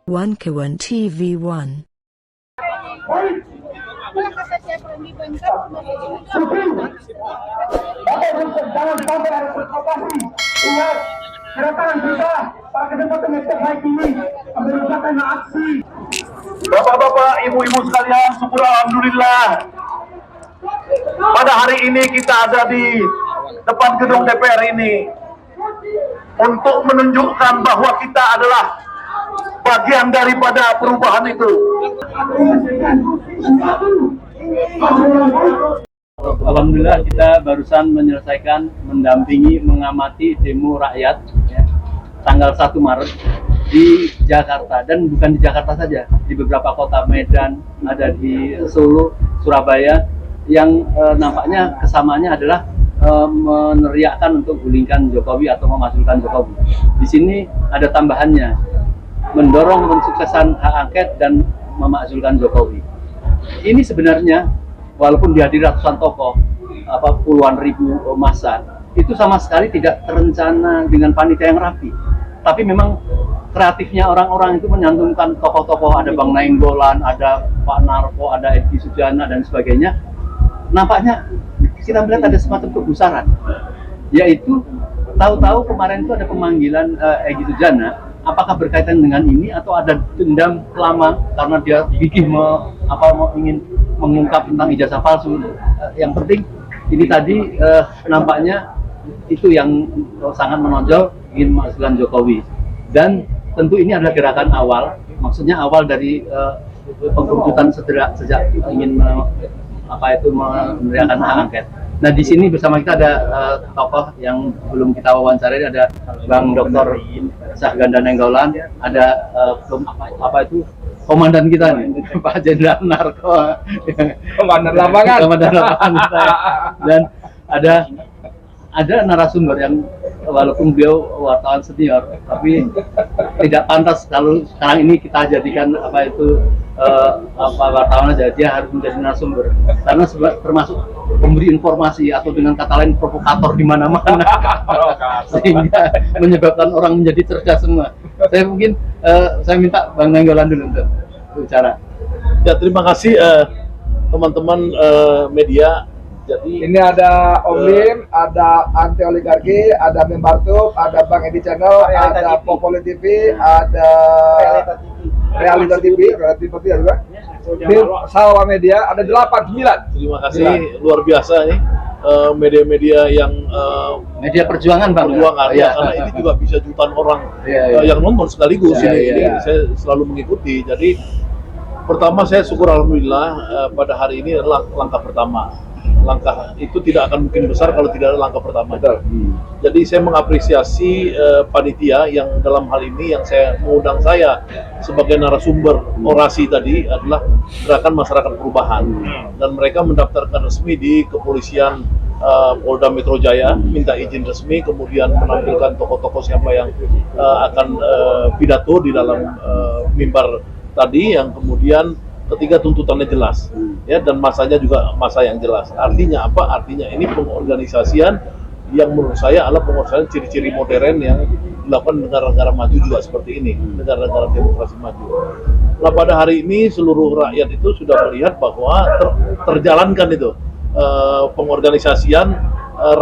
One Kawan TV1. Jangan sampai ada provokasi. Ingat, kedatangan kita pada kesempatan yang terbaik ini merupakan aksi. Bapak-bapak, ibu-ibu sekalian, syukur alhamdulillah. Pada hari ini kita ada di depan gedung DPR ini untuk menunjukkan bahwa kita adalah bagian daripada perubahan itu. Alhamdulillah kita barusan menyelesaikan mendampingi mengamati demo rakyat ya, tanggal 1 Maret di Jakarta, dan bukan di Jakarta saja, di beberapa kota, Medan, ada di Solo, Surabaya, yang nampaknya kesamaannya adalah meneriakkan untuk gulingkan Jokowi atau memajukan Jokowi. Di sini ada tambahannya, mendorong pensuksesan hak angket dan memakzulkan Jokowi. Ini sebenarnya walaupun dihadiri ratusan tokoh, puluhan ribu massa, itu sama sekali tidak terencana dengan panitia yang rapi. Tapi memang kreatifnya orang-orang itu menyantumkan tokoh-tokoh, ada Bang Nainggolan, ada Pak Narko, ada Egy Sujana dan sebagainya. Nampaknya kita melihat ada semacam kegusaran, yaitu tahu-tahu kemarin itu ada pemanggilan Egy Sujana. Apakah berkaitan dengan ini atau ada dendam lama karena dia gigih ingin mengungkap tentang ijazah palsu? Yang penting ini tadi nampaknya itu yang sangat menonjol, ingin memakzulkan Jokowi. Dan tentu ini adalah gerakan awal, maksudnya awal dari pengkerucutan sejak ingin meneriakan hak angket. Nah, di sini bersama kita ada tokoh yang belum kita wawancarai, ada Bang Dr. Syahganda Nainggolan, ada komandan kita nih, Pak Jenderal Narko, komandan lapangan kita, dan ada narasumber yang walaupun beliau wartawan senior, tapi tidak pantas kalau sekarang ini kita jadikan wartawan aja, dia harus menjadi narasumber karena termasuk pemberi informasi atau dengan kata lain provokator di mana-mana sehingga menyebabkan orang menjadi cerdas semua. Saya minta Bang Nainggolan dulu untuk bicara. Ya, terima kasih teman-teman media. Jadi ini ada Om Lim, ada Anti Oligarki, ada Membartup, ada Bang Edi Channel, ada Populi TV, ada Realita TV juga. Di Salwa Media ada 8-9. Terima kasih, luar biasa nih media-media yang media perjuangan, Bang. Perjuangan ya, karena ini juga bisa jutaan orang yang nonton sekaligus ini saya selalu mengikuti. Jadi pertama saya syukur alhamdulillah pada hari ini adalah langkah pertama. Langkah itu tidak akan mungkin besar kalau tidak ada langkah pertama. Jadi saya mengapresiasi panitia yang dalam hal ini yang mengundang saya sebagai narasumber orasi tadi adalah Gerakan Masyarakat Perubahan, dan mereka mendaftarkan resmi di kepolisian Polda Metro Jaya, minta izin resmi, kemudian menampilkan tokoh-tokoh siapa yang akan pidato di dalam mimbar tadi, yang kemudian ketiga tuntutannya jelas, ya, dan masanya juga masa yang jelas. Artinya apa? Artinya ini pengorganisasian yang menurut saya adalah pengorganisasian ciri-ciri modern yang dilakukan negara-negara maju juga seperti ini, negara-negara demokrasi maju. Nah, pada hari ini seluruh rakyat itu sudah melihat bahwa terjalankan itu pengorganisasian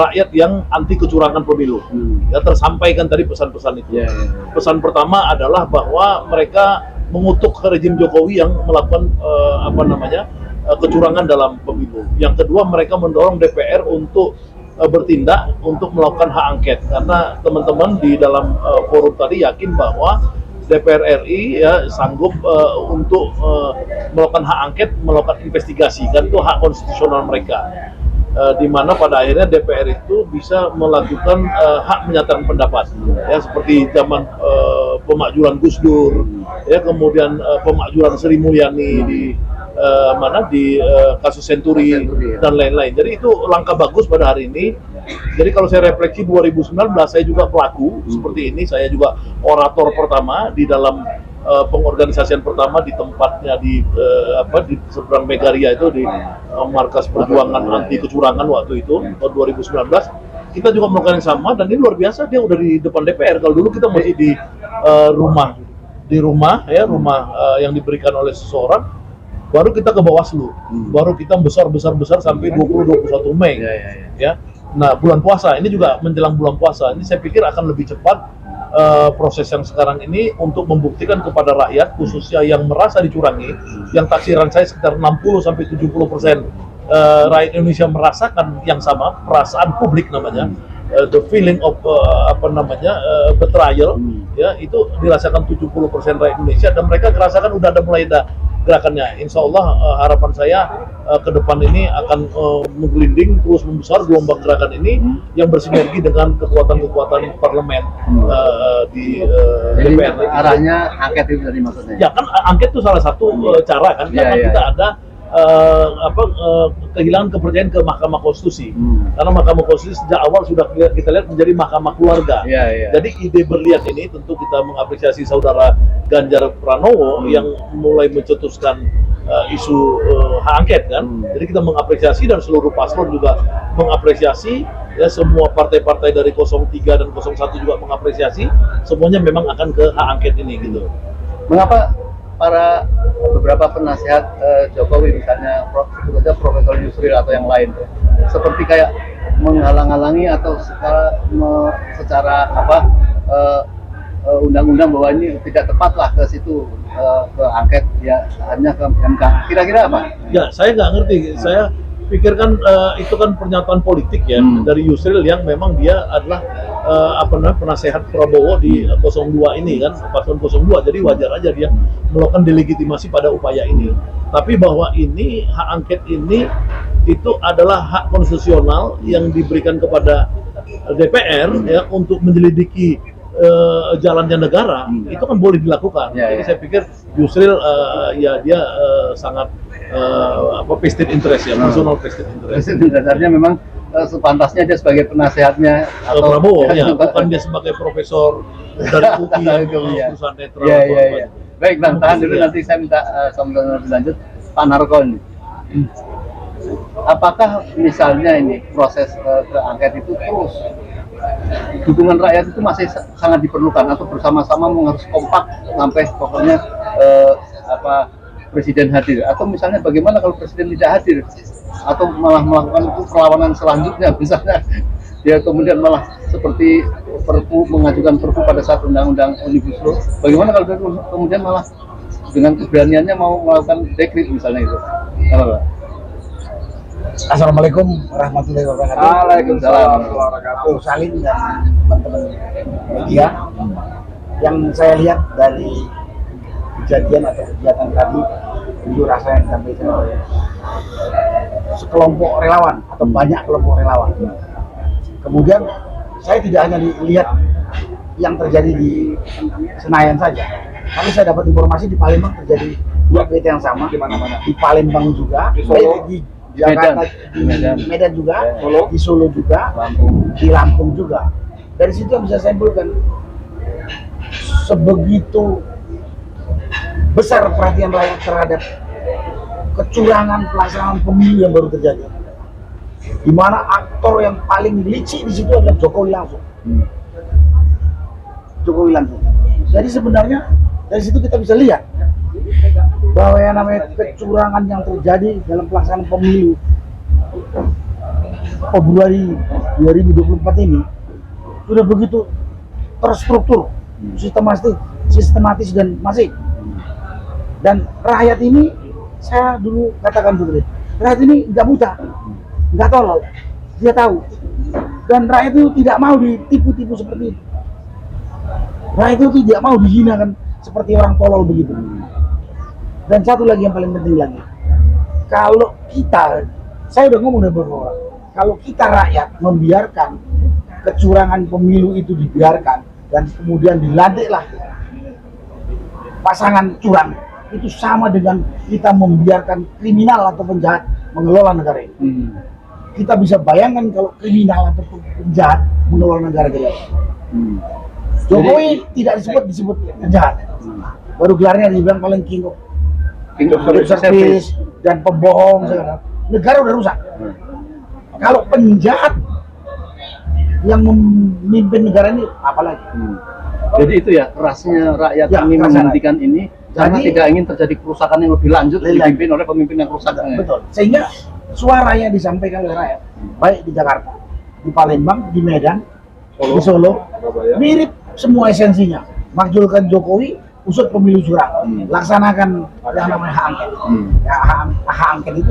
rakyat yang anti kecurangan pemilu. Ya, tersampaikan tadi pesan-pesan itu. Pesan pertama adalah bahwa mereka mengutuk rejim Jokowi yang melakukan kecurangan dalam pemilu. Yang kedua, mereka mendorong DPR untuk bertindak untuk melakukan hak angket, karena teman-teman di dalam forum tadi yakin bahwa DPR RI ya sanggup untuk melakukan hak angket, melakukan investigasi, kan itu hak konstitusional mereka. Di mana pada akhirnya DPR itu bisa melakukan hak menyatakan pendapat, ya, seperti zaman pemakjulan Gus Dur, ya, kemudian pemakjulan Sri Mulyani di kasus Senturi dan lain-lain. Jadi itu langkah bagus pada hari ini. Jadi kalau saya refleksi 2019, saya juga pelaku seperti ini, saya juga orator pertama di dalam pengorganisasian pertama di tempatnya di seberang Megaria itu, di markas perjuangan anti kecurangan waktu itu tahun 2019. Kita juga melakukan yang sama, dan ini luar biasa, dia udah di depan DPR. Kalau dulu kita masih di rumah di rumah ya, rumah yang diberikan oleh seseorang, baru kita ke Bawaslu, baru kita besar sampai 20-21 Mei ya. Nah, bulan puasa ini juga menjelang bulan puasa ini saya pikir akan lebih cepat proses yang sekarang ini untuk membuktikan kepada rakyat khususnya yang merasa dicurangi, yang taksiran saya sekitar 60-70% rakyat Indonesia merasakan yang sama, perasaan publik namanya, the feeling of betrayal, ya itu dirasakan 70% rakyat Indonesia, dan mereka merasakan udah ada mulai gerakannya. Insya Allah harapan saya ke depan ini akan menggelinding terus membesar gelombang gerakan ini yang bersinergi dengan kekuatan-kekuatan parlemen di DPR. Arahnya angket itu tadi maksudnya? Ya kan angket itu salah satu cara kan, karena kita ada kehilangan kepercayaan ke Mahkamah Konstitusi, karena Mahkamah Konstitusi sejak awal sudah kita lihat menjadi Mahkamah Keluarga. Jadi ide berlian ini tentu kita mengapresiasi saudara Ganjar Pranowo yang mulai mencetuskan isu hak angket kan. Jadi kita mengapresiasi dan seluruh paslon juga mengapresiasi, ya semua partai-partai dari 03 dan 01 juga mengapresiasi, semuanya memang akan ke hak angket ini gitu. Mengapa para beberapa penasihat Jokowi misalnya Profesor Yusril atau yang lain seperti kayak menghalang-halangi atau secara undang-undang bahwa ini tidak tepat lah ke situ, ke angket ya hanya ke MK, kira-kira apa? Ya saya nggak ngerti, saya pikirkan itu kan pernyataan politik ya dari Yusril yang memang dia adalah penasehat Prabowo di 02 ini kan, paslon 02, jadi wajar aja dia melakukan delegitimasi pada upaya ini. Tapi bahwa ini hak angket ini itu adalah hak konstitusional yang diberikan kepada DPR ya untuk menyelidiki jalannya negara, itu kan boleh dilakukan. Jadi saya pikir Yusril ya dia sangat vested interest ya, personal vested interest. Dasarnya memang sepantasnya dia sebagai penasehatnya atau Prabowo ya, bukan dia sebagai profesor dari UI yang perusahaan netral. Baik Bang, tahan dulu, nanti saya minta sambungan lebih lanjut Pak Narkon. Apakah misalnya ini proses ke angket itu terus dukungan rakyat itu masih sangat diperlukan, atau bersama-sama harus kompak sampai pokoknya presiden hadir, atau misalnya bagaimana kalau presiden tidak hadir atau malah melakukan perlawanan selanjutnya, misalnya dia kemudian malah seperti mengajukan perpu pada saat undang-undang Omnibus Law, bagaimana kalau dia kemudian malah dengan keberaniannya mau melakukan dekret misalnya itu? Assalamualaikum warahmatullahi wabarakatuh. Waalaikumsalam warahmatullahi wabarakatuh. Salim dan teman-teman media, yang saya lihat dari kejadian atau kegiatan tadi, unjuk rasa yang disampaikan oleh sekelompok relawan atau banyak kelompok relawan. Kemudian saya tidak hanya lihat yang terjadi di Senayan saja, tapi saya dapat informasi di Palembang terjadi dua kegiatan yang sama, di Palembang juga, di Jakarta, di Medan juga, di Solo juga, di Lampung juga. Dari situ yang bisa saya simpulkan, sebegitu besar perhatian rakyat terhadap kecurangan pelaksanaan pemilu yang baru terjadi, di mana aktor yang paling licik di situ adalah Jokowi langsung. Jokowi langsung. Jadi sebenarnya dari situ kita bisa lihat bahwa yang namanya kecurangan yang terjadi dalam pelaksanaan pemilu Februari 2024 ini sudah begitu terstruktur, sistematis dan masif. Dan rakyat ini, saya dulu katakan seperti itu, rakyat ini nggak buta, nggak tolol, dia tahu. Dan rakyat itu tidak mau ditipu-tipu seperti itu. Rakyat itu tidak mau dihinakan seperti orang tolol begitu. Dan satu lagi yang paling penting lagi, kalau kita, saya udah ngomong dari beberapa orang, kalau kita rakyat membiarkan kecurangan pemilu itu dibiarkan dan kemudian dilantiklah pasangan curang, itu sama dengan kita membiarkan kriminal atau penjahat mengelola negara ini. Kita bisa bayangkan kalau kriminal atau penjahat mengelola negara kita. Jokowi tidak disebut penjahat, baru gelarnya dibilang paling king of service dan pembohong segala. Negara udah rusak. Kalau penjahat yang memimpin negara ini apalagi? Jadi itu ya kerasnya rakyat Ya, ingin kerasnya menghentikan ini karena Jadi- tidak ingin terjadi kerusakan yang lebih lanjut Lebih dipimpin oleh pemimpin yang rusak. Betul. Sehingga suara yang disampaikan oleh rakyat, baik di Jakarta, di Palembang, di Medan, di Solo, mirip semua esensinya. Makjulkan Jokowi, usut pemilu curang, laksanakan yang namanya hak angket. Ya, hak angket itu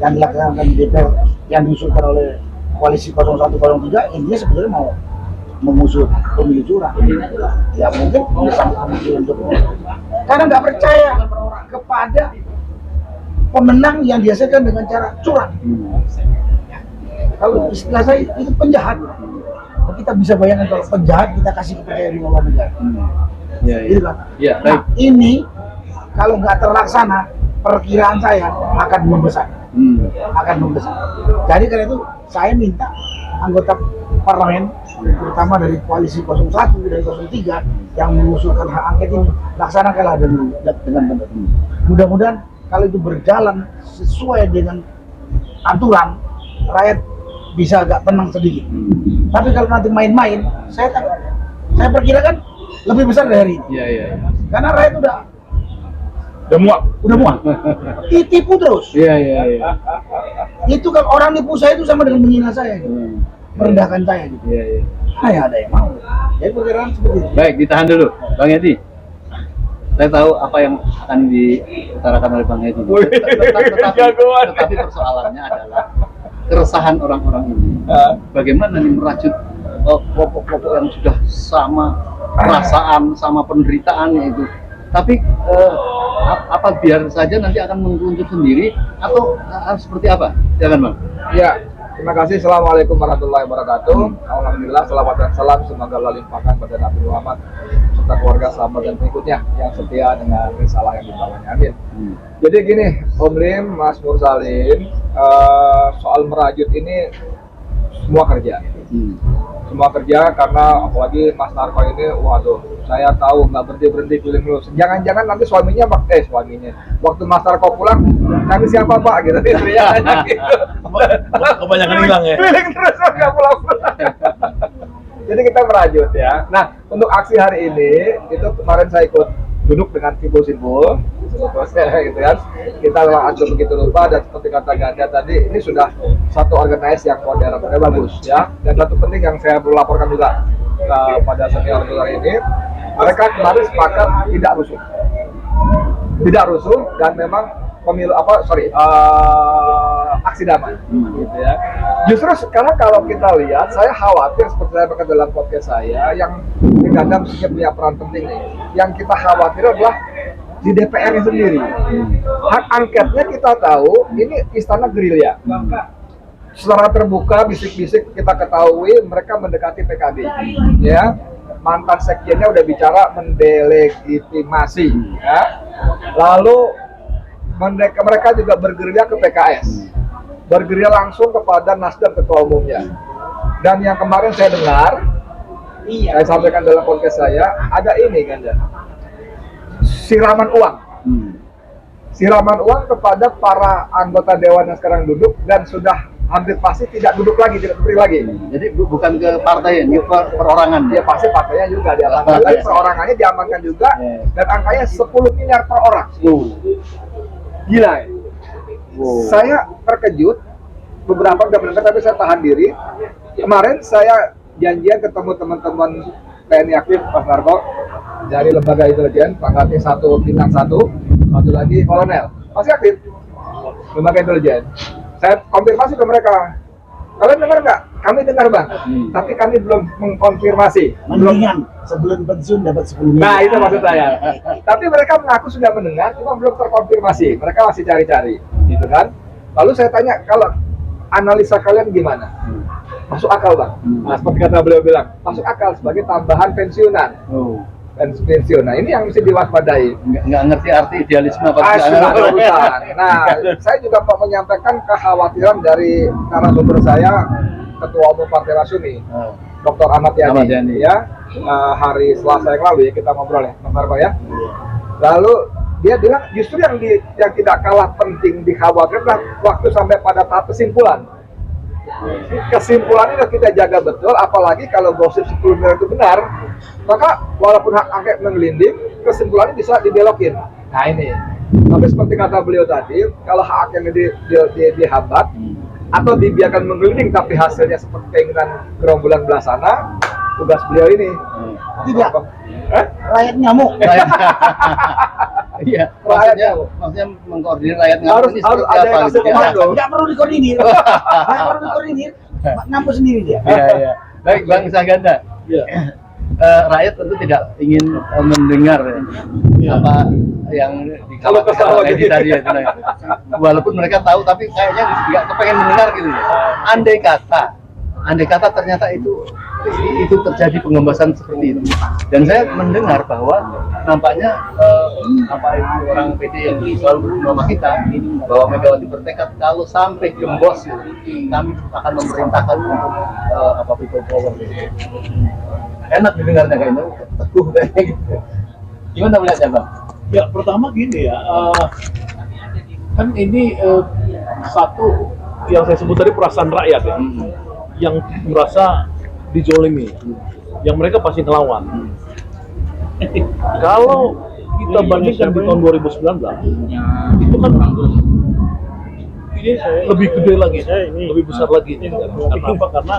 yang dilaksanakan di DPR, yang diusulkan oleh koalisi 0103, intinya sebetulnya mau mengusut pemilu curang. Ya mungkin bisa kemunculan Jokowi. Karena nggak percaya kepada pemenang yang dihasilkan dengan cara curang. Kalau istilah saya itu penjahat. Kita bisa bayangkan kalau penjahat kita kasih kepercayaan di bawah negara. Ya, Gitu kan? ya, Nah, baik. ini kalau nggak terlaksana, perkiraan saya akan membesar. Akan membesar. Jadi karena itu saya minta anggota parlemen, terutama dari koalisi 01 dan 03 yang mengusulkan hak angket ini, laksanakanlah dengan benar. Mudah-mudahan kalau itu berjalan sesuai dengan aturan, rakyat bisa agak tenang sedikit. Tapi kalau nanti main-main, saya perkirakan lebih besar dari hari ini. Iya, iya. Karena rakyat udah muak. Ditipu terus. Iya, iya, iya. Itu kalau orang nipu saya itu sama dengan menghina saya, gitu. Merendahkan saya gitu. Iya, iya. Hanya ada yang mau. Jadi perkiraan seperti itu. Baik, ditahan dulu, Bang Edi. Saya tahu apa yang akan diutarakan oleh Bang Edi. Tetapi persoalannya adalah keresahan orang-orang ini. Bagaimana nih merajut kelompok-kelompok yang sudah sama perasaan, sama penderitaannya itu. Tapi apa biar saja nanti akan mengerucut sendiri atau harus seperti apa? Jangan Bang. Ya, terima kasih. Assalamualaikum warahmatullahi wabarakatuh. Alhamdulillah, salawat dan salam semoga Allah limpahkan pada Nabi Muhammad serta keluarga, sahabat dan pengikutnya yang setia dengan risalah yang dibawanya. Amin. Jadi gini, Om Lim, Mas Mursalin, soal merajut ini semua kerja. Semua kerja karena apalagi Mas Narko ini, waduh, saya tahu nggak berhenti feeling dulu. Jangan-jangan nanti suaminya waktu Mas Narko pulang, nanti siapa Pak gitu, istrinya nanya gitu. Kebanyakan hilang ya. Feeling terus nggak pulang-pulang. Jadi kita merajut ya. Nah, untuk aksi hari ini itu kemarin saya ikut duduk dengan simpul-simpul gitu kan. Kita memang agak begitu lupa, dan seperti kata Ganda tadi, ini sudah satu organize yang modern, bagus ya. Dan satu penting yang saya perlu laporkan juga pada senior ini, mereka kemarin sepakat tidak rusuh dan memang aksi damai gitu ya. Justru sekarang kalau kita lihat, saya khawatir seperti saya berkata dalam podcast saya, yang Ganda mestinya punya peran penting nih. Yang kita khawatir adalah di DPR sendiri. Hak angketnya kita tahu ini istana gerilya. Secara terbuka, bisik-bisik kita ketahui mereka mendekati PKB. Ya, mantan sekjennya udah bicara mendelegitimasi. Ya. Lalu mereka juga bergerilya ke PKS, bergerilya langsung kepada Nasdem ketua umumnya. Dan yang kemarin saya dengar, saya sampaikan dalam podcast saya, ada ini kan ya, siraman uang. Siraman uang kepada para anggota dewan yang sekarang duduk dan sudah hampir pasti tidak duduk lagi, tidak terpilih lagi. Jadi bukan ke partai ya, perorangan. Ya pasti partainya juga diamankan, tapi perorangannya diamankan juga, dan angkanya 10 miliar per orang. Gila ya. Saya terkejut, beberapa udah mendengar tapi saya tahan diri. Kemarin saya janjian ketemu teman-teman TNI aktif Mas Narko dari lembaga intelijen, pangkatnya 1 bintang 1, satu lagi kolonel, masih aktif lembaga intelijen. Saya konfirmasi ke mereka, kalian dengar nggak? Kami dengar Bang, tapi kami belum mengkonfirmasi. Mendingan sebelum pensiun dapat 10 miliar. Nah itu maksud saya. Tapi mereka mengaku sudah mendengar, cuma belum terkonfirmasi. Mereka masih cari-cari, gitu kan? Lalu saya tanya, kalau analisa kalian gimana? Masuk akal Bang. Nah, seperti kata beliau bilang, masuk akal sebagai tambahan pensiunan. Pensiun. Nah ini yang mesti diwaspadai. Nggak ngerti arti idealisme apa Sudah ada urusan. Nah, saya juga mau menyampaikan kekhawatiran dari narasumber saya, Ketua Umum Partai Masyumi, Dr. Ahmad Yani. Ya, hari Selasa yang lalu ya kita ngobrol ya, Mas Narko ya. Lalu dia bilang justru yang tidak kalah penting dikhawatirkan waktu sampai pada tahap kesimpulan. Kesimpulannya kita jaga betul, apalagi kalau gosip 10 miliar itu benar, maka walaupun hak angket menggelinding, kesimpulannya bisa dibelokin. Nah ini. Tapi seperti kata beliau tadi, kalau hak angket dihambat atau dibiarkan menggelinding tapi hasilnya seperti keinginan gerombolan belah sana, tugas beliau ini. Tidak. Rakyat nyamuk. Iya, maksudnya mengkoordinir rakyat Harus ini ada seperti yang apa kasih gitu ya. komando. Nggak perlu dikoordinir. Nggak perlu dikoordinir. Ngampus sendiri dia. Iya. Baik, Bang Saganda. Iya. Rakyat tentu tidak ingin mendengar apa yang Kalau kesal tadi ya, walaupun mereka tahu tapi kayaknya nggak kepengen mendengar gitu. Andai kata ternyata itu terjadi pengembasan seperti itu, dan saya mendengar bahwa nampaknya apa itu orang PD yang selalu bersama kita bahwa Megawati bertekad kalau sampai gembos kami akan memerintahkan untuk apa people power. Enak didengarnya kayaknya, teguh kayaknya gitu. Gimana melihatnya, Bang? Ya pertama gini ya, kan ini satu yang saya sebut tadi perasaan rakyat ya, yang merasa dijolimi, yang mereka pasti ngelawan. Kalau kita bandingkan di tahun 2019, itu kan ini lebih gede lagi, lebih besar lagi. Karena apa? Karena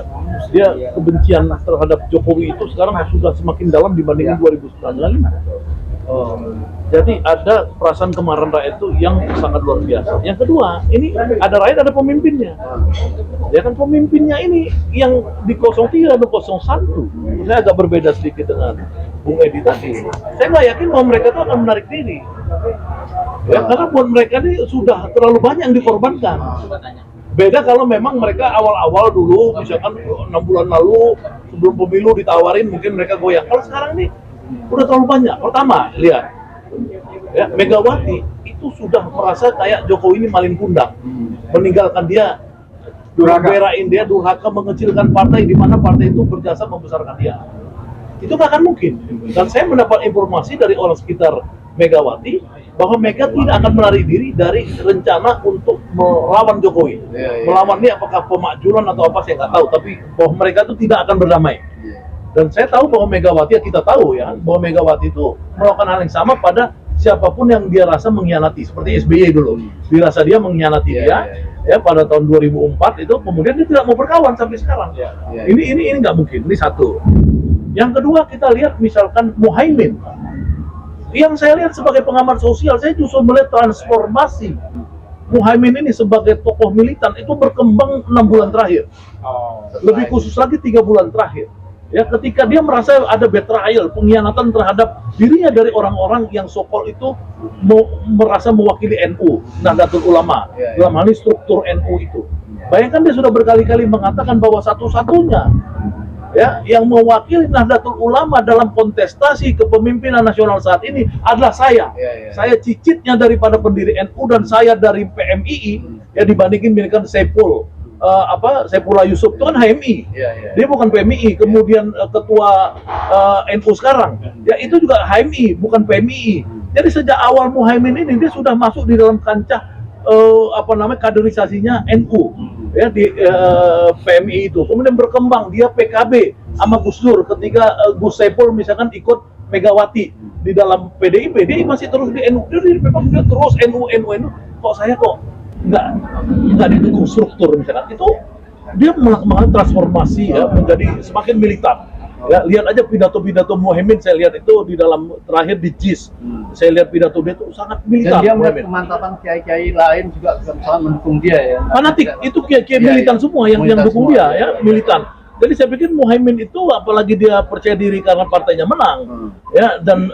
dia kebencian terhadap Jokowi itu sekarang sudah semakin dalam dibandingkan 2019. Jadi ada perasaan kemarahan rakyat itu yang sangat luar biasa. Yang kedua, ini ada rakyat, ada pemimpinnya. Ya kan, pemimpinnya ini yang di 03 dan 01. Saya agak berbeda sedikit dengan Bung Edi tadi. Saya nggak yakin bahwa mereka itu akan menarik diri. Ya, karena buat mereka ini sudah terlalu banyak yang dikorbankan. Beda kalau memang mereka awal-awal dulu, misalkan 6 bulan lalu sebelum pemilu ditawarin, mungkin mereka goyang. Kalau sekarang ini udah terlalu banyak. Pertama, lihat, ya, Megawati itu sudah merasa kayak Jokowi ini maling kundang, meninggalkan dia, berain dia, durhaka, mengecilkan partai di mana partai itu berjasa membesarkan dia. Itu nggak akan mungkin. Dan saya mendapat informasi dari orang sekitar Megawati bahwa Mega tidak akan melarikan diri dari rencana untuk melawan Jokowi. Melawan ini apakah pemakjulan atau apa saya nggak tahu, tapi bahwa mereka itu tidak akan berdamai. Dan saya tahu bahwa Megawati, ya kita tahu ya, bahwa Megawati itu melakukan hal yang sama pada siapapun yang dia rasa mengkhianati, seperti SBY dulu. Dirasa dia mengkhianati dia, ya pada tahun 2004 itu, kemudian dia tidak mau berkawan sampai sekarang. Ini nggak mungkin. Ini satu. Yang kedua, kita lihat misalkan Muhaimin. Yang saya lihat sebagai pengamat sosial, saya justru melihat transformasi Muhaimin ini sebagai tokoh militan itu berkembang 6 bulan terakhir. Lebih khusus lagi 3 bulan terakhir. Ya, ketika dia merasa ada betrayal, pengkhianatan terhadap dirinya dari orang-orang yang sokol itu merasa mewakili NU, Nahdlatul Ulama, dalam hal ini struktur NU itu. Bayangkan dia sudah berkali-kali mengatakan bahwa satu-satunya ya yang mewakili Nahdlatul Ulama dalam kontestasi kepemimpinan nasional saat ini adalah saya. Saya cicitnya daripada pendiri NU dan saya dari PMII, ya dibandingin misalkan Saifullah Yusuf itu kan HMI, dia bukan PMI. Kemudian ketua NU sekarang, ya itu juga HMI, bukan PMI. Jadi sejak awal Muhaimin ini dia sudah masuk di dalam kancah kaderisasinya NU, ya di PMI itu. Kemudian berkembang dia PKB sama Gus Dur ketika Gus Saiful misalkan ikut Megawati di dalam PDIP, dia masih terus di NU, dia terus NU. Kok saya nggak didukung struktur misalkan itu, dia melakukan transformasi ya menjadi semakin militan. Ya, lihat aja pidato-pidato Muhaimin, saya lihat itu di dalam terakhir di JIS, saya lihat pidato dia itu sangat militan. Dan dia melihat kemantapan kiai-kiai lain juga misalnya mendukung dia ya. Fanatik, itu kiai-kiai militan semua yang dukung dia ya, militan. Jadi saya pikir Muhaimin itu apalagi dia percaya diri karena partainya menang, ya, dan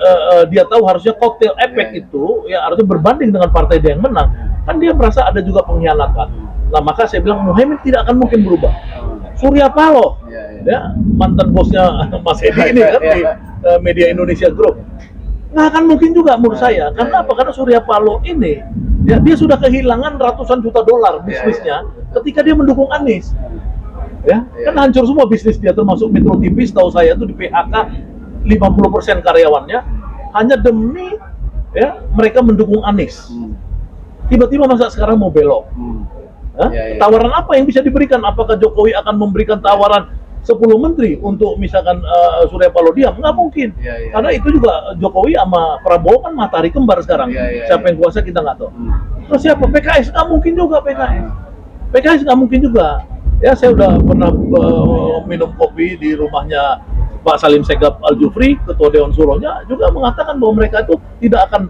dia tahu harusnya cocktail effect itu ya harusnya berbanding dengan partai dia yang menang, kan dia merasa ada juga pengkhianatan. Nah maka saya bilang Muhaimin tidak akan mungkin berubah. Surya Paloh, ya mantan bosnya Mas Edi ini kan di Media Indonesia Group, nggak akan mungkin juga menurut saya. Karena apa? Karena Surya Paloh ini, ya dia sudah kehilangan ratusan juta dolar bisnisnya ketika dia mendukung Anies. Ya, kan hancur semua bisnis dia, termasuk Metro TV, setahu saya itu di PHK 50% karyawannya hanya demi ya mereka mendukung Anies. Tiba-tiba masa sekarang mau belok. Hah? Tawaran apa yang bisa diberikan? Apakah Jokowi akan memberikan tawaran 10 menteri untuk misalkan Surya Paloh diam? Nggak mungkin. Karena itu juga Jokowi sama Prabowo kan matahari kembar sekarang. Siapa yang kuasa kita nggak tahu. Terus siapa? PKS nggak mungkin juga PKS. PKS nggak mungkin juga. Ya saya udah pernah minum kopi di rumahnya Pak Salim Segaf Al-Jufri, Ketua Dewan Suronya juga mengatakan bahwa mereka itu tidak akan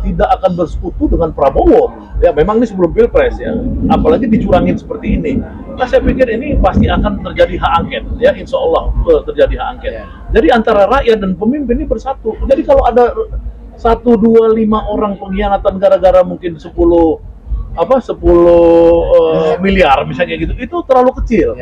tidak akan bersekutu dengan Prabowo. Ya memang ini sebelum Pilpres ya, apalagi dicurangin seperti ini. Nah saya pikir ini pasti akan terjadi hak angket, ya Insya Allah terjadi hak angket. Jadi antara rakyat dan pemimpin ini bersatu. Jadi kalau ada 1, 2, 5 orang pengkhianatan gara-gara mungkin 10 miliar misalnya gitu, itu terlalu kecil.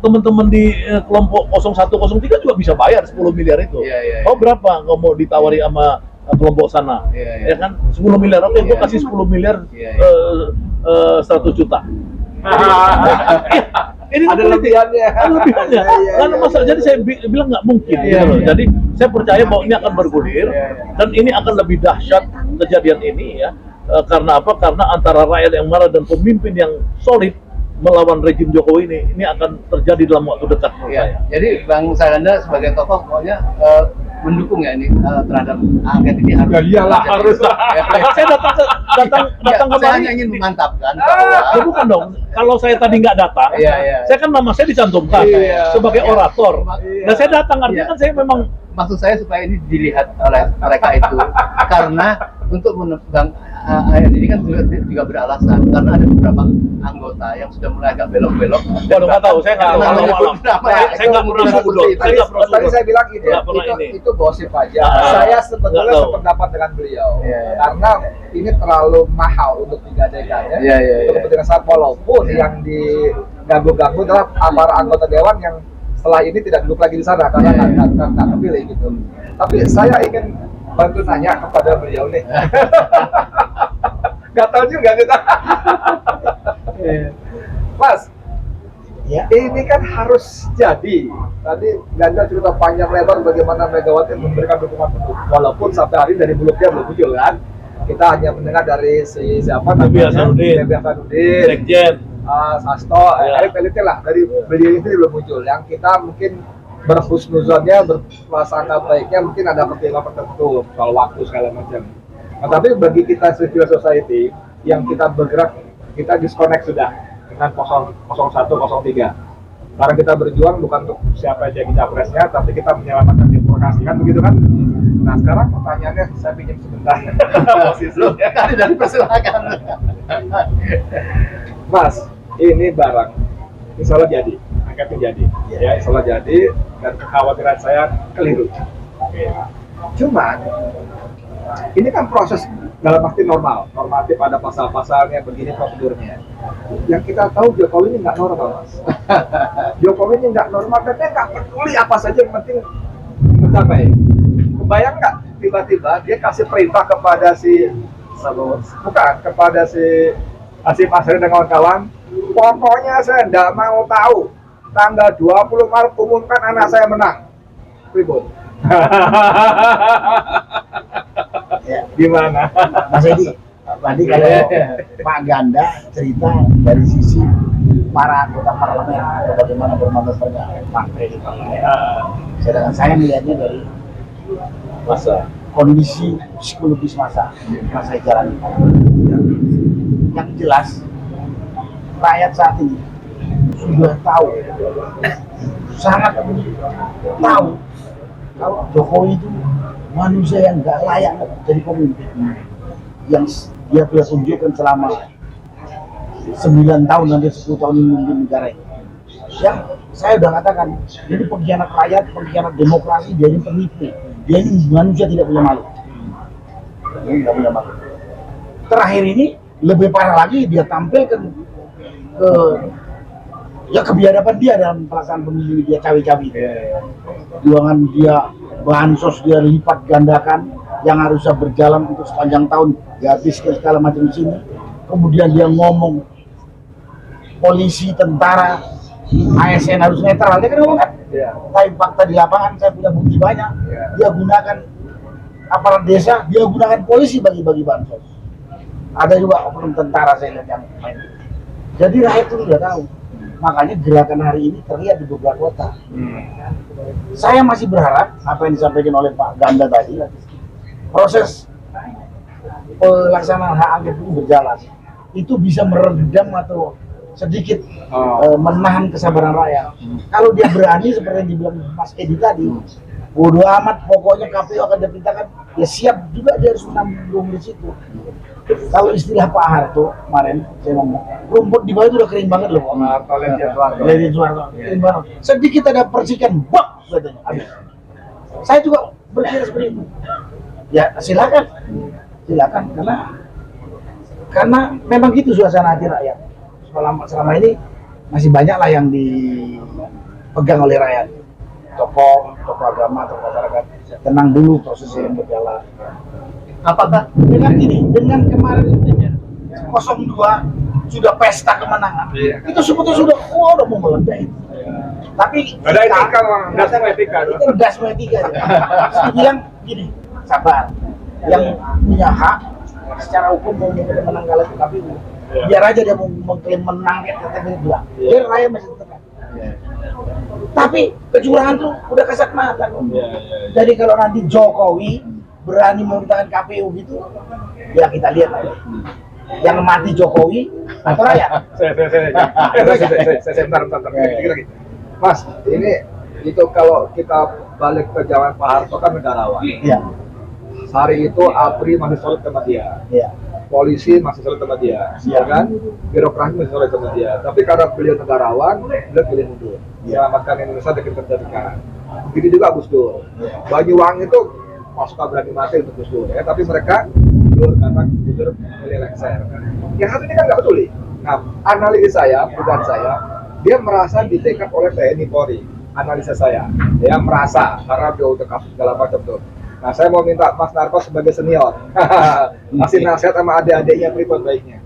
Teman-teman di kelompok 0103 juga bisa bayar 10 miliar itu. Oh berapa kalau mau ditawari sama kelompok sana? Ya kan 10 miliar, oke gue kasih 10 miliar 100 juta. Ini Ada lebihannya. Ada lebihannya. Karena masalah, jadi saya bilang nggak mungkin. Gitu loh. Jadi saya percaya bahwa ini akan bergulir dan ini akan lebih dahsyat kejadian ini ya. Karena apa? Karena antara rakyat yang marah dan pemimpin yang solid melawan rejim Jokowi ini akan terjadi dalam waktu dekat menurut saya. Jadi Bang Saganda sebagai tokoh pokoknya mendukung ya ini terhadap angket ini harus. Ya iyalah harus. Saya datang Saya kemarin. hanya ingin memantapkan bahwa Ya bukan dong. Kalau saya tadi nggak datang, saya kan nama saya dicantumkan sebagai orator. Nah saya datang artinya kan saya memang maksud saya supaya ini dilihat oleh mereka itu karena untuk menebang ini kan juga beralasan karena ada beberapa anggota yang sudah mulai agak belok-belok. Waduh nggak tahu, saya nggak tahu. Karena Saya nggak pernah sudut. Saya nggak pernah Tadi sudut. saya bilang gitu, Nggak pernah ini. itu gosip aja. Nggak Saya sebetulnya tahu. sependapat dengan beliau, karena ini terlalu mahal untuk digadaikan ya. Untuk kepentingan saat walaupun yang diganggu-ganggu adalah para anggota dewan yang setelah ini tidak duduk lagi di sana karena nggak kepilih gitu. Tapi saya ingin bantu tanya kepada beliau nih. Gak tahu juga kita. Mas, ini kan harus jadi. Tadi Ganda cerita panjang lebar bagaimana Megawati memberikan dukungan penuh. Walaupun sampai hari ini dari mulutnya belum muncul kan. Kita hanya mendengar dari siapa namanya? Debbie Hasanuddin, Sekjen. Sasto, Erick Pelite lah. Dari beliau itu belum muncul. Yang kita mungkin berhusnuzonnya, berprasangka baiknya mungkin ada pertimbangan tertentu soal waktu segala macam. Nah, tapi bagi kita civil society yang kita bergerak, kita disconnect sudah dengan 01, 03. Sekarang kita berjuang bukan untuk siapa jadi capresnya, tapi kita menyelamatkan demokrasi kan begitu kan? Nah sekarang pertanyaannya saya pinjam sebentar. Kan dari persilakan. Mas, ini barang, insya Allah jadi, angkatnya jadi, ya insya Allah jadi, dan kekhawatiran saya keliru. Cuman ini kan proses dalam arti normatif ada pasal-pasalnya, begini prosedurnya. Yang kita tahu Jokowi ini nggak normal, Mas. Jokowi ini nggak normal, dan dia nggak peduli apa saja yang penting mencapai. Kebayang nggak tiba-tiba dia kasih perintah kepada kepada si Hasyim Asyari dan kawan-kawan, pokoknya saya nggak mau tahu tanggal 20 Maret umumkan anak saya menang. Ribut. Gimana? Mas Edi, tadi kalau Pak Ganda cerita dari sisi para anggota parlemen atau bagaimana bermanuvernya partai di parlemen. Sedangkan saya melihatnya dari Masa. kondisi psikologis masa jalan. Yang jelas rakyat saat ini sudah tahu, sangat tahu kalau Jokowi itu manusia yang nggak layak jadi pemimpin, yang dia sudah tunjukkan selama 9 tahun sampai 10 tahun memimpin negara ini. Yang saya sudah katakan, jadi pengkhianat rakyat, pengkhianat demokrasi, dia ini penipu, dia ini manusia tidak punya malu. Dia tidak punya malu. Terakhir ini lebih parah lagi, dia tampilkan kebiadaban dia dalam pelaksanaan pemilu, dia cawe-cawe. Juangan dia, bansos dia lipat gandakan, yang harusnya berjalan untuk sepanjang tahun dihabiskan segala macam di sini. Kemudian dia ngomong polisi, tentara, ASN harus netral, dia kan ngomong kan? Tapi fakta di lapangan saya punya bukti banyak. Dia gunakan aparat desa, dia gunakan polisi bagi-bagi bansos. Ada juga oknum tentara saya lihat yang main. Jadi rakyat itu sudah tahu. Makanya gerakan hari ini terlihat di beberapa kota. Saya masih berharap apa yang disampaikan oleh Pak Ganda tadi, proses pelaksanaan hak angket itu berjalan, itu bisa meredam atau sedikit menahan kesabaran rakyat. Kalau dia berani seperti yang dibilang Mas Edi tadi, bodo amat, pokoknya KPU akan diperintahkan, ya siap juga dia harus menanggung di situ. Kalau istilah Pak Harto kemarin saya ngomong, rumput di bawah itu udah kering banget loh. Lady Suwarno, kering banget. Sedikit ada percikan, bak, katanya. Habis. Saya juga berpikir seperti itu. Ya silakan, karena memang gitu suasana hati rakyat. Selama ini masih banyak lah yang dipegang oleh rakyat. Tokoh agama, tokoh masyarakat, tenang dulu prosesnya yang berjalan. Apakah dengan kemarin 02 sudah pesta kemenangan, itu sebetulnya sudah mau meledak. Tapi ada etika, das etika. Itu das etika. Saya bilang gini, sabar. Yang punya hak secara hukum mau menang kalah itu KPU. Biar aja dia mau mengklaim menang kata bilang. Biar rakyat masih tenang. Tapi kecurangan tuh udah kasat mata kok. Jadi kalau nanti Jokowi berani memerintahkan KPU gitu, ya kita lihat aja. Yang mati Jokowi atau rakyat? Saya bentar. Lagi. Mas, ini itu kalau kita balik ke zaman Pak Harto kan negarawan. Iya. Hari itu APRI masih solid sama dia. Iya. Polisi masih solid sama dia, ya kan? Birokrasi masih solid sama dia. Tapi karena beliau negarawan, beliau pilih mundur. Menyelamatkan Indonesia dari keterjadikan. Begitu juga Gus Dur. Banyuwangi itu pasukan berani mati untuk Gus Dur, ya. Tapi mereka Dur karena Gus Dur milih lengser. Yang satu ini kan nggak peduli. Nah, analisis saya, bukan saya, dia merasa ditekan oleh TNI Polri. Analisa saya, dia merasa karena dia udah kasus segala macam tuh. Nah, saya mau minta Mas Narko sebagai senior masih nasihat sama adik-adiknya pripun baiknya.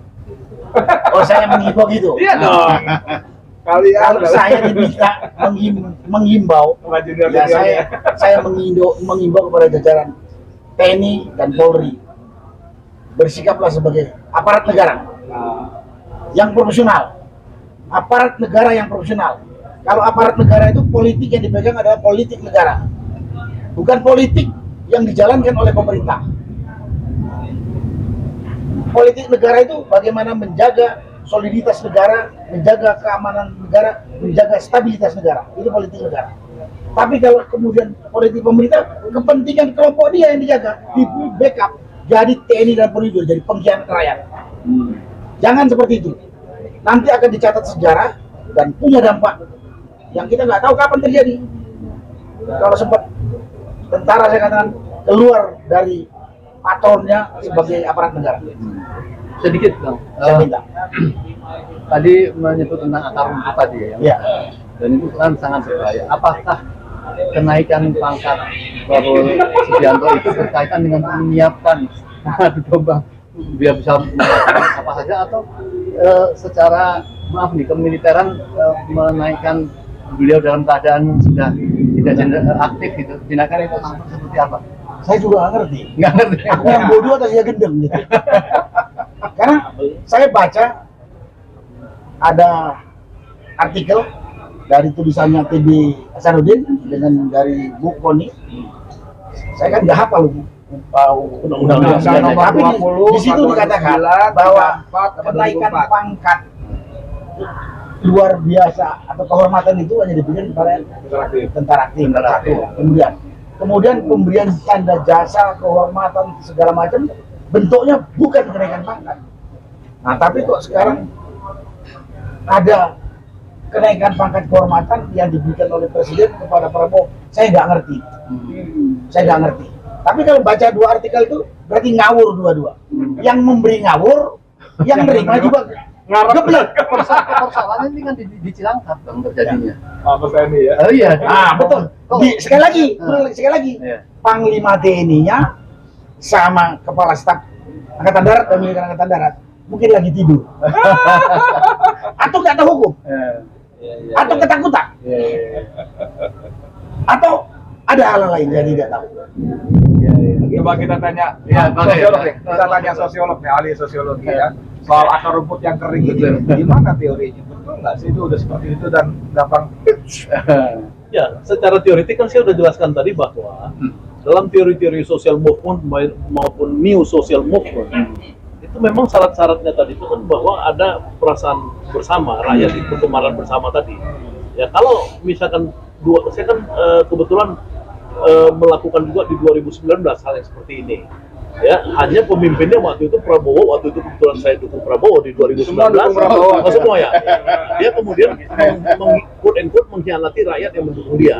Oh, saya mengimbau gitu. Iya dong. Kalian Kalau saya diminta menghimbau, ya saya mengimbau kepada jajaran TNI dan Polri, bersikaplah sebagai aparat negara yang profesional, aparat negara yang profesional. Kalau aparat negara itu politik yang dipegang adalah politik negara, bukan politik yang dijalankan oleh pemerintah. Politik negara itu bagaimana menjaga soliditas negara, menjaga keamanan negara, menjaga stabilitas negara. Itu politik negara. Tapi kalau kemudian politik pemerintah, kepentingan kelompok dia yang dijaga, di backup, jadi TNI dan Polri jadi pengkhianat rakyat. Jangan seperti itu. Nanti akan dicatat sejarah dan punya dampak yang kita nggak tahu kapan terjadi. Kalau sempat tentara saya katakan keluar dari patronnya sebagai aparat negara. sedikit Bang, Saya minta. tadi menyebut tentang akar rumput tadi ya, Ya. dan itu kan sangat berbahaya. Apakah kenaikan pangkat Prabowo Subianto itu berkaitan dengan menyiapkan adu domba biar bisa apa saja, atau secara maaf nih kemiliteran menaikkan beliau dalam keadaan sudah tidak aktif gitu, tindakan itu seperti apa? Saya juga nggak ngerti. Nggak ngerti. Aku yang bodoh atau saya gendeng gitu. Karena saya baca ada artikel dari tulisannya TB Hasanuddin dengan dari Bu Koni. Saya kan nggak hafal undang-undang nomor tapi 20, di situ dikatakan bahwa kenaikan pangkat luar biasa atau kehormatan itu hanya diberikan kepada tentara aktif. Satu. Kemudian pemberian tanda jasa, kehormatan segala macam bentuknya bukan kenaikan pangkat. Nah, tapi kok sekarang ada kenaikan pangkat kehormatan yang diberikan oleh Presiden kepada Prabowo? Saya nggak ngerti. Saya nggak ngerti. Tapi kalau baca dua artikel itu berarti ngawur dua-dua. Yang memberi ngawur, yang menerima juga geblek. Persoalannya ini kan di Cilangkap Bang terjadinya. Apa TNI ya? Oh iya. Betul. Sekali lagi, Iya. Panglima TNI-nya sama Kepala Staf Angkatan Darat dan Militer Angkatan Darat mungkin lagi tidur, atau nggak tahu hukum, atau ketakutan, atau ada hal lain yang tidak tahu. Coba kita tanya sosiolog nih. Kita tanya sosiolog nih, ahli sosiologi ya. Soal akar rumput yang kering itu, gimana teorinya? Betul nggak sih itu udah seperti itu dan gampang? Ya, secara teoretik kan saya udah jelaskan tadi bahwa dalam teori-teori social movement maupun new social movement itu memang syarat-syaratnya tadi itu kan bahwa ada perasaan bersama rakyat itu kemarahan bersama tadi. Ya kalau misalkan saya kan kebetulan melakukan juga di 2019 hal yang seperti ini. Ya, hanya pemimpinnya waktu itu Prabowo, waktu itu kebetulan saya dukung Prabowo di 2019. Semua dukung Prabowo. Semua ya. Dia kemudian mengkhianati rakyat yang mendukung dia.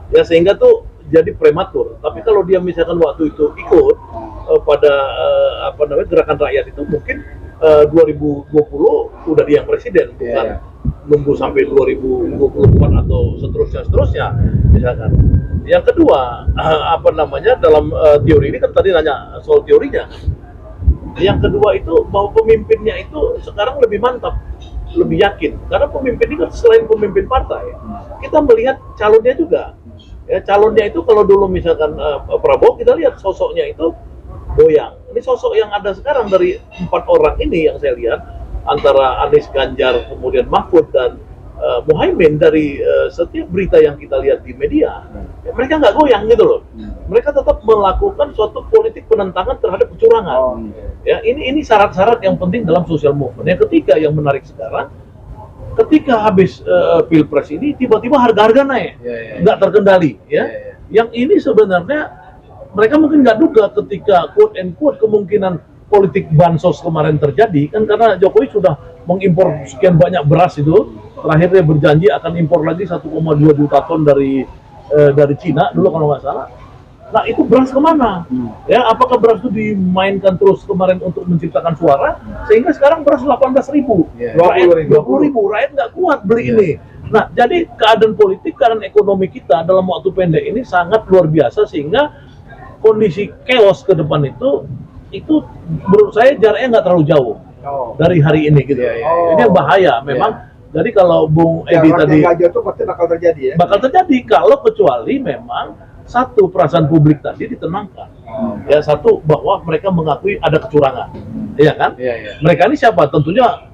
Ya sehingga tuh jadi prematur. Tapi kalau dia misalkan waktu itu ikut pada gerakan rakyat itu mungkin 2020 udah dia yang presiden, bukan nunggu sampai 2024 atau seterusnya misalkan. Yang kedua, dalam teori ini kan tadi nanya soal teorinya. Yang kedua itu bahwa pemimpinnya itu sekarang lebih mantap, lebih yakin. Karena pemimpin ini kan selain pemimpin partai, kita melihat calonnya juga. Ya, calonnya itu kalau dulu misalkan Prabowo, kita lihat sosoknya itu goyang. Ini sosok yang ada sekarang dari 4 orang ini yang saya lihat, antara Anies, Ganjar, kemudian Mahfud dan Muhaimin, dari setiap berita yang kita lihat di media, ya, mereka nggak goyang gitu loh. Mereka tetap melakukan suatu politik penentangan terhadap kecurangan. Ya, ini syarat-syarat yang penting dalam social movement. Yang ketiga yang menarik sekarang, ketika habis pilpres ini tiba-tiba harga-harga naik, nggak terkendali. Ya, yang ini sebenarnya mereka mungkin nggak duga ketika quote and quote kemungkinan politik bansos kemarin terjadi kan karena Jokowi sudah mengimpor sekian banyak beras itu. Terakhir dia berjanji akan impor lagi 1,2 juta ton dari Cina dulu kalau nggak salah. Nah itu beras kemana? Ya apakah beras itu dimainkan terus kemarin untuk menciptakan suara sehingga sekarang beras 18.000, 20.000, rakyat nggak kuat beli ini. Nah jadi keadaan politik, keadaan ekonomi kita dalam waktu pendek ini sangat luar biasa sehingga kondisi chaos ke depan itu menurut saya jaraknya nggak terlalu jauh dari hari ini gitu. Ini yang bahaya memang. Jadi kalau Bung Edi tadi itu pasti bakal terjadi ya? Bakal terjadi kalau kecuali memang satu perasaan publik tadi ditenangkan. Ya satu bahwa mereka mengakui ada kecurangan. Iya kan? Mereka ini siapa? Tentunya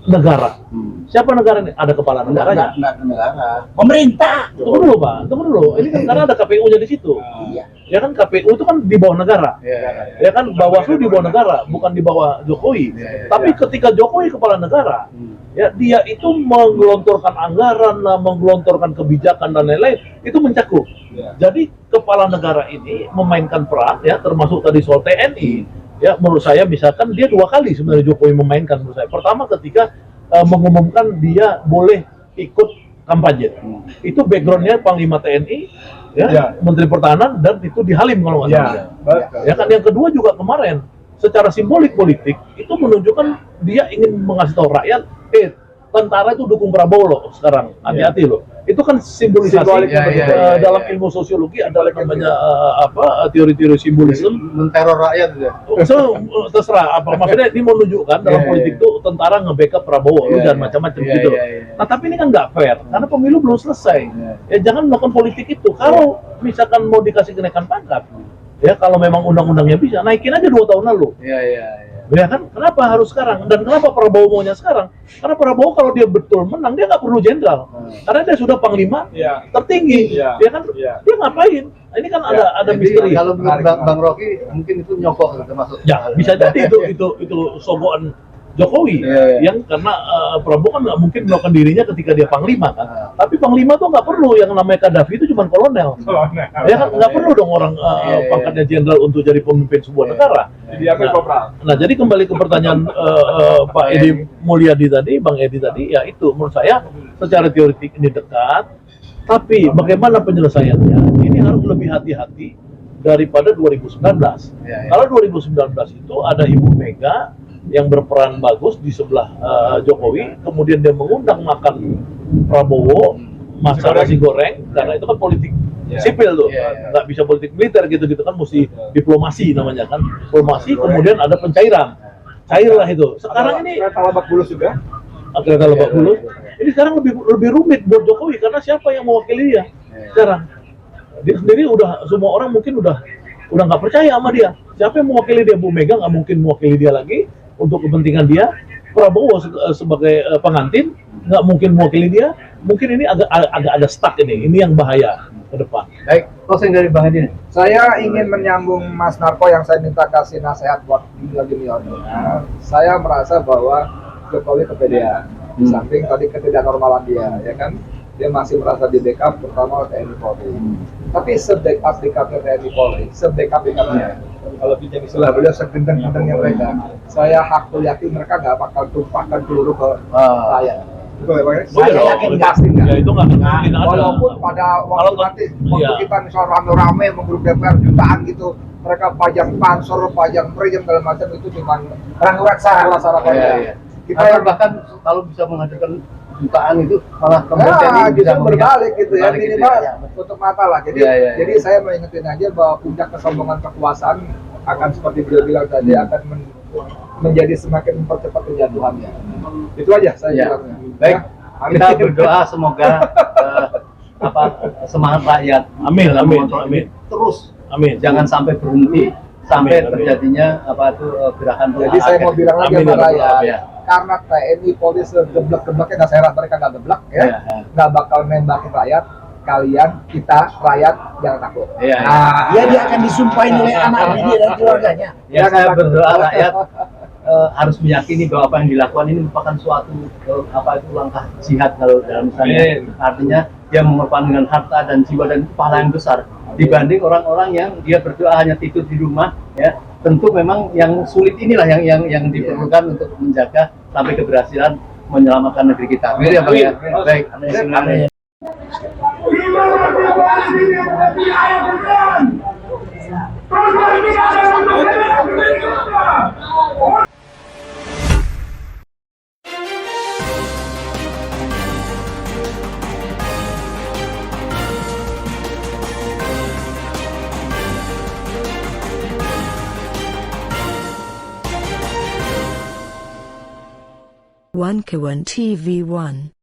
negara. Siapa negara ini? Ada kepala negaranya. Negara. Pemerintah. Tunggu dulu Pak, tunggu dulu. Ini kan karena ada KPU-nya di situ. Ya kan KPU itu kan di bawah negara. Ya kan Bawaslu di bawah negara, bukan di bawah Jokowi. Tapi ketika Jokowi kepala negara, ya dia itu menggelontorkan anggaran, menggelontorkan kebijakan dan lain-lain, itu mencakup. Jadi kepala negara ini memainkan peran ya, termasuk tadi soal TNI. Ya menurut saya misalkan dia 2 kali sebenarnya Jokowi memainkan menurut saya. Pertama ketika mengumumkan dia boleh ikut kampanye. Itu backgroundnya Panglima TNI, Menteri Pertahanan, dan itu di Halim kalau nggak salah. Ya kan yang kedua juga kemarin secara simbolik politik itu menunjukkan dia ingin mengasih tahu rakyat, tentara itu dukung Prabowo loh sekarang, hati-hati loh. Itu kan simbolisasi dalam ilmu sosiologi ada namanya teori-teori simbolisme. Menteror rakyat ya. So, terserah apa maksudnya ini menunjukkan dalam politik itu tentara nge-backup Prabowo lu dan macam-macam gitu. Nah, tapi ini kan nggak fair karena pemilu belum selesai. Ya jangan melakukan politik itu. Kalau misalkan mau dikasih kenaikan pangkat, ya kalau memang undang-undangnya bisa naikin aja 2 tahun lalu. Ya kan, kenapa harus sekarang? Dan kenapa Prabowo maunya sekarang? Karena Prabowo kalau dia betul menang, dia nggak perlu jenderal. Karena dia sudah panglima tertinggi. Ya kan, dia ngapain? Ini kan ada misteri. Kalau menurut Bang Rocky, mungkin itu nyokok termasuk. Ya, bisa jadi itu sogokan Jokowi yang karena Prabowo kan nggak mungkin melakukan dirinya ketika dia panglima kan. Tapi panglima tuh nggak perlu, yang namanya Gaddafi itu cuma kolonel. Ya kan nggak perlu dong orang pangkatnya jenderal untuk jadi pemimpin sebuah negara. Nah jadi kembali ke pertanyaan Pak Edi Mulyadi tadi, Bang Edi tadi, ya itu menurut saya secara teoretik ini dekat. Tapi bagaimana penyelesaiannya? Ini harus lebih hati-hati daripada 2019. Kalau 2019 itu ada Ibu Mega yang berperan bagus di sebelah Jokowi, kemudian dia mengundang makan Prabowo, masak nasi goreng, karena itu kan politik sipil tuh, nggak bisa politik militer gitu-gitu kan, mesti diplomasi namanya kan, diplomasi, kemudian ada pencairan, cairlah itu. Sekarang ini kereta Lebak Bulus juga, kereta Lebak Bulus, ini sekarang lebih rumit buat Jokowi karena siapa yang mewakili dia sekarang? Dia sendiri udah, semua orang mungkin udah udah nggak percaya sama dia. Siapa yang mewakili dia? Bu Mega nggak mungkin mewakili dia lagi untuk kepentingan dia. Prabowo sebagai pengantin nggak mungkin mewakili dia. Mungkin ini agak ada stuck ini yang bahaya ke depan. Baik, closing dari Bang Edi. Saya ingin menyambung Mas Narko yang saya minta kasih nasihat buat junior. Saya merasa bahwa Jokowi kepedean. Di samping tadi ketidaknormalan dia, ya kan? Dia masih merasa di backup pertama TNI Polri. Tapi se-backup TNI Polri, se-backup-backupnya. Kalau pinjam istilah beliau segendeng-gendengnya mereka, saya hakul yakin mereka nggak bakal tumpahkan peluru ke rakyat. Betul ya Pak? Saya yakin pasti nggak. Ya itu nggak mungkin ada. Walaupun pada waktu nanti, waktu iya. kita misal rame-rame menggrup DPR jutaan gitu, mereka pajang pansor, pajang perijem segala macam itu cuma orang-orang sarah Iya. Kita Atau yang bahkan kalau bisa menghadirkan jutaan itu malah ya, kemudian bisa berbalik gitu ya, berbalik gitu minimal ya. tutup mata lah. Jadi, Iya. jadi saya mau ingetin aja bahwa puncak kesombongan kekuasaan akan seperti beliau bilang tadi akan menjadi semakin mempercepat kejatuhannya. Itu aja saya Ya. bilangnya. Baik, Ya. kita berdoa semoga semangat rakyat Amin. mengontrol ini terus, Amin. jangan sampai berhenti sampai Amin. terjadinya gerakan Jadi saya mau bilang lagi Amin, sama ya Rabbal rakyat, Alamin. karena TNI Polri segeblek-gebleknya, nggak saya mereka nggak geblek ya, Iya. nggak bakal nembakin rakyat. Kalian, kita, rakyat, jangan takut. Iya, iya. Dia akan disumpahin oleh anak dia dan keluarganya. Ya, saya berdoa rakyat harus meyakini bahwa apa yang dilakukan ini merupakan suatu langkah jihad kalau dalam misalnya. Artinya dia mengorbankan dengan harta dan jiwa dan pahala yang besar dibanding orang-orang yang dia berdoa hanya tidur di rumah ya. Tentu memang yang sulit inilah yang diperlukan untuk menjaga sampai keberhasilan menyelamatkan negeri kita. Begitu ya Bang ya. Baik. Amin. One Kawan TV 1